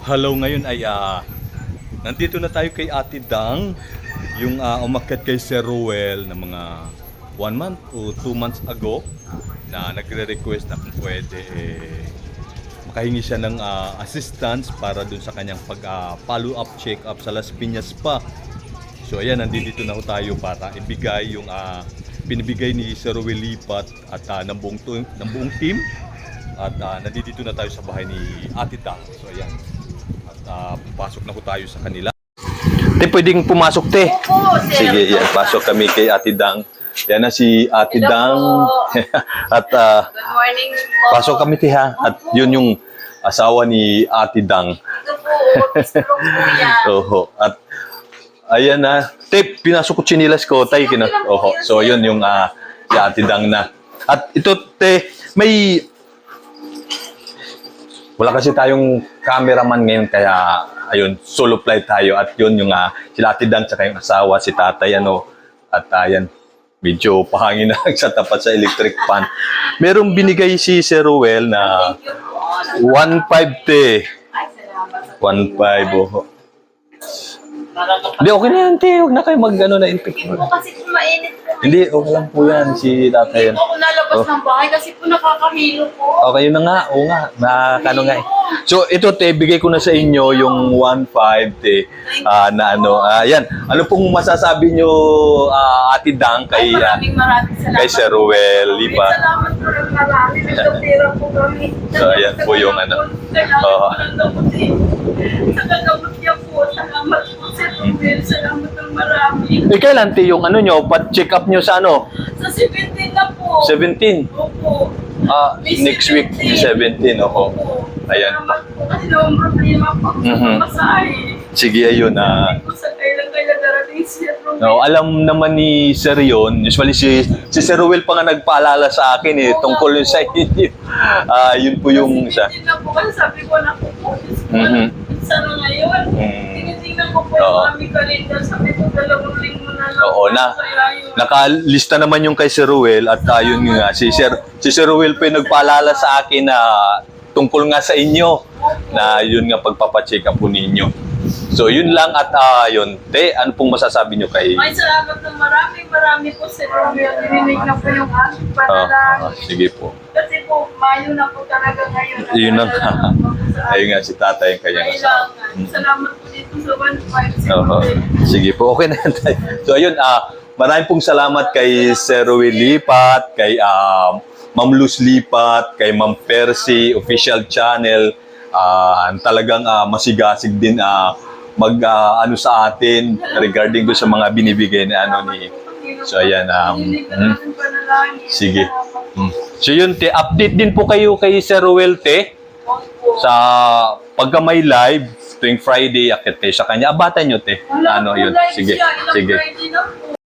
Hello, ngayon ay nandito na tayo kay Ate Dang, yung umakyat kay Sir Ruel na mga 1 month o 2 months ago na nagre-request na kung pwede makahingi siya ng assistance para dun sa kanyang follow up, check up sa Las Piñas pa. So ayan, nandito na ho tayo para ibigay yung binibigay ni Sir Ruel Lipat at ng buong team. At nandito na tayo sa bahay ni Ate Dang. So ayan, at pasok na po tayo sa kanila. Te, pwedeng pumasok, te. Opo, Sige, yan, pasok kami kay Ate Dang. Yan na si Ate Hello Dang. At Good morning po. pasok kami, te, ha. At yun yung asawa ni Ate Dang. Ito po, gusto po yan. Oho. At ayan na. Te, pinasok ko chinilas ko. Tay, oho. So yun yung si Ate Dang na. At ito, te, may wala kasi tayong cameraman ngayon, kaya ayun, solo flight tayo. At yun yung sila Ate Dang tsaka yung asawa, si tatay, at ayan, medyo pahangin na sa tapat sa electric fan. Merong binigay si Sir Ruel na Thank you po. 1.5, te. Ay, salamat. 1.5, oho. Nakakapag- Hindi, okay na yan, te. Huwag na kayo na infect. Hindi po kasi kumainit po. Hindi, okay lang po yan, si tatay. Hindi po ako nalabas ng bahay kasi po nakakahilo po. Okay, yun na nga. Oo nga. Nakakano nga eh. So, ito, te, bigay ko na sa inyo yung 1.5, te. Yan. Ano pong masasabi nyo, Ate Dang, Ay, kay maraming salamat. Sir Ruel Lipat? Salamat po ng marami. Nagkapira po kami. So, ayan po yung Kailangan Oo. po ng gamot eh. Sa gagamot niya po. Salamat po, Sir Ruel. Salamat ng marami. Eh, kailan, te, yung nyo, pa-check up nyo sa Sa 17 na po. 17? Opo. Next week, 17, oo. Opo. Ayan. Salamat po kasi naman problema po sa Mhm. pamasahe. Sige, ayun. Hindi po sa kailan darating si Sir Ruel. No, alam naman ni Sir yun. Usually si Sir Ruel pa nga nagpaalala sa akin tungkol yun sa inyo. Yun po yung isa. Kasi na po kasi sabi ko na po po. Mhm. Sana ngayon. Mm. Tinitingnan ko po Oo. yung aming kalendar. Sabi ko 2 linggo na lang. Oo na. Kaya yun. Nakalista naman yung kay Sir Ruel at yun nga, si Sir Ruel pa yung nagpaalala sa akin na tungkol nga sa inyo na yun nga pagpapacheck up po ninyo. So yun lang at yun. Te, ano pong masasabi nyo kay... May salamat ng marami po Sir Romeo. Dininig na po yung aming panalangin. Sige po. Kasi po, Mayo na po talaga ngayon. Yun na nga. Nagdadala po sa amin. Ayun nga, si tatay yung kanyang asawa. Kailangan. Salamat po dito sa 1.5 Sir Oo. Romeo. Sige po, okay na yan tayo. So ayun, maraming pong salamat kay Sir Ruel Lipat, kay Ma'am Luz Lipat, kay Ma'am Percy, official channel. Talagang masigasig din mag sa atin regarding do sa mga binibigay na ni. So ayan, Dininig na namin panalangin. sige. Salamat. So yun, te, update din po kayo kay Sir Ruel, te, Opo. sa pagka may live tuwing Friday, akit kayo sa kanya. Abatan nyo, te. Wala po Yun. live Sige, siya. Ilang sige. Friday na po.